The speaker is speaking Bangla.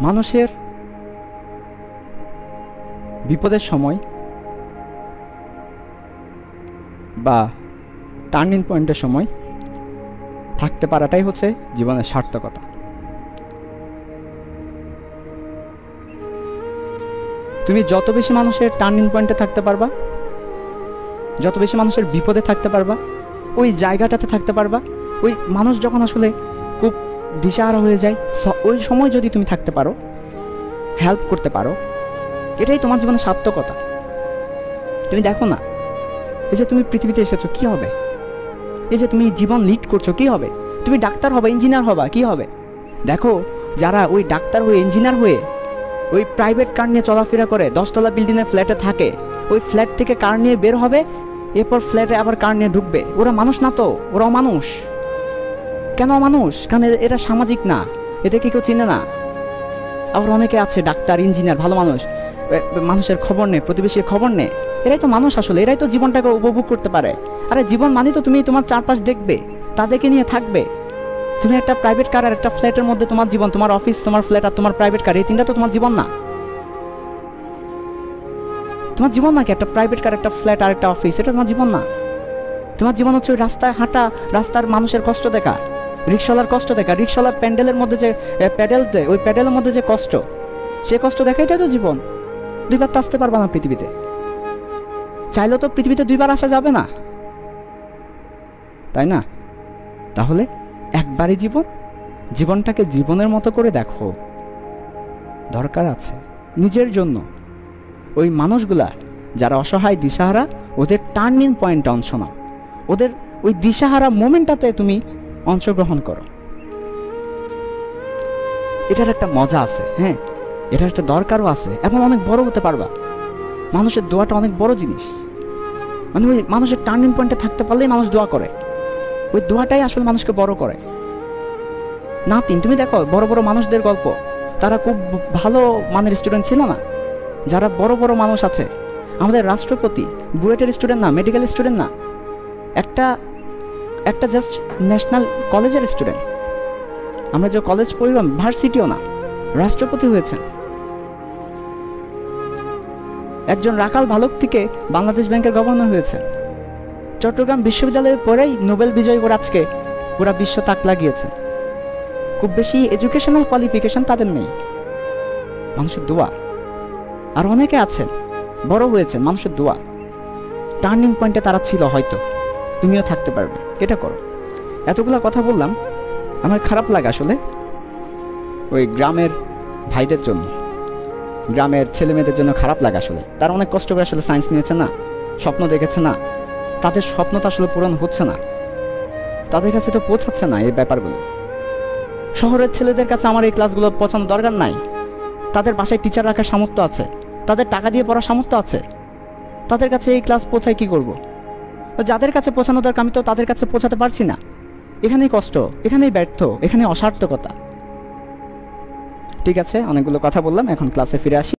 মানুষের বিপদের সময় বা টার্নিং পয়েন্টের সময় থাকতে পারাটাই হচ্ছে জীবনের সার্থকতা। তুমি যত বেশি মানুষের টার্নিং পয়েন্টে থাকতে পারবা, যত বেশি মানুষের বিপদে থাকতে পারবা, ওই জায়গাটাতে থাকতে পারবা, ওই মানুষ যখন আসলে খুব দিশাহারা হয়ে যায়, ওই সময় যদি তুমি থাকতে পারো, হেল্প করতে পারো, এটাই তোমার জীবনের সার্থকতা। তুমি দেখো না, এই যে তুমি পৃথিবীতে এসেছো, কি হবে? এই যে তুমি জীবন লিড করছো, কি হবে? তুমি ডাক্তার হবা, ইঞ্জিনিয়ার হবা, কি হবে? দেখো, যারা ওই ডাক্তার হয়ে, ইঞ্জিনিয়ার হয়ে ওই প্রাইভেট কার নিয়ে চলাফেরা করে, 10তলা বিল্ডিংয়ের ফ্ল্যাটে থাকে, ওই ফ্ল্যাট থেকে কার নিয়ে বের হবে, এরপর ফ্ল্যাটে আবার কার নিয়ে ঢুকবে। ওরা মানুষ না তো, ওরা অমানুষ। কেন অমানুষ? কারণ এরা সামাজিক না, এদেরকে কেউ চিনে না। আবার অনেকে আছে ডাক্তার, ইঞ্জিনিয়ার, ভালো মানুষ, মানুষের খবর নেই, প্রতিবেশীর খবর নেই। এরাই তো মানুষ আসলে, এরাই তো জীবনটাকে উপভোগ করতে পারে। আরে জীবন মানে তো তুমি তোমার চারপাশ দেখবে, তাদেরকে নিয়ে থাকবে। তুমি একটা প্রাইভেট কার আর একটা ফ্ল্যাটের মধ্যে তোমার জীবন, তোমার অফিস, তোমার ফ্ল্যাট আর তোমার প্রাইভেট কার, এই তিনটা তো তোমার জীবন না। তোমার জীবন নাকি একটা প্রাইভেট কার, একটা ফ্ল্যাট আর একটা অফিস, এটা তোমার জীবন না। তোমার জীবন হচ্ছে ওই রাস্তায় হাঁটা, রাস্তার মানুষের কষ্ট দেখা, রিক্সাওয়ালার কষ্ট দেখা, রিক্সাওয়ালার প্যান্ডেলের মধ্যে যে প্যাডেল দেয়, ওই প্যাডেলের মধ্যে যে কষ্ট, সে কষ্ট দেখা, এটাই তো জীবন। দুইবার তো আসতে পারবা না পৃথিবীতে, চাইলেও তো পৃথিবীতে দুইবার আসা যাবে না, তাই না? তাহলে একবারই জীবন, জীবনটাকে জীবনের মতো করে দেখো। দরকার আছে নিজের জন্য ওই মানুষগুলা যারা অসহায়, দিশাহারা, ওদের টার্নিং পয়েন্টে অংশ নাও, ওদের ওই দিশাহারা মোমেন্টটাতে তুমি অংশগ্রহণ করো। এটার একটা মজা আছে, হ্যাঁ, এটার একটা দরকারও আছে, এবং অনেক বড় হতে পারবা। মানুষের দোয়াটা অনেক বড় জিনিস। মানে ওই মানুষের টার্নিং পয়েন্টে থাকতে পারলেই মানুষ দোয়া করে, ওই দোয়াটাই আসলে মানুষকে বড় করে। নাতিন, তুমি দেখো বড় বড় মানুষদের গল্প, তারা খুব ভালো মানের স্টুডেন্ট ছিল না। যারা বড় বড় মানুষ আছে, আমাদের রাষ্ট্রপতি বুয়েটের স্টুডেন্ট না, মেডিকেল স্টুডেন্ট না, একটা জাস্ট ন্যাশনাল কলেজের স্টুডেন্ট। আমরা যে কলেজ পড়লাম, ভার্সিটিও না, রাষ্ট্রপতি হয়েছেন। একজন রাখাল ভালুক থেকে বাংলাদেশ ব্যাংকের গভর্নর হয়েছেন। চট্টগ্রাম বিশ্ববিদ্যালয়ের পরেই নোবেল বিজয়ী করে আজকে পুরা বিশ্ব তাক লাগিয়েছে। খুব বেশি এডুকেশনাল কোয়ালিফিকেশন তাদের নেই, মানুষের দোয়া। আর অনেকে আছেন বড় হয়েছেন মানুষের দোয়া, টার্নিং পয়েন্টে তারা ছিল, হয়তো তুমিও থাকতে পারবে। এটা করো। এতগুলা কথা বললাম, আমার খারাপ লাগে আসলে ওই গ্রামের ভাইদের জন্য, গ্রামের ছেলে মেয়েদের জন্য খারাপ লাগে আসলে। তারা অনেক কষ্ট করে আসলে সায়েন্স নিয়েছে না, স্বপ্ন দেখেছে না, তাদের স্বপ্ন তো আসলে পূরণ হচ্ছে না, তাদের কাছে তো পৌঁছাচ্ছে না এই ব্যাপারগুলো। শহরের ছেলেদের কাছে আমার এই ক্লাসগুলো পৌঁছানোর দরকার নাই। তাদের বাসায় টিচার রাখার সামর্থ্য আছে, তাদের টাকা দিয়ে পড়ার সামর্থ্য আছে, তাদের কাছে এই ক্লাস পৌঁছায় কি করব? যাদের কাছে পৌঁছানো দরকার, আমি তো তাদের কাছে পৌঁছাতে পারছি না। এখানেই কষ্ট, এখানেই ব্যর্থ, এখানে অসার্থকতা। ঠিক আছে, অনেকগুলো কথা বললাম, এখন ক্লাসে ফিরে আসি।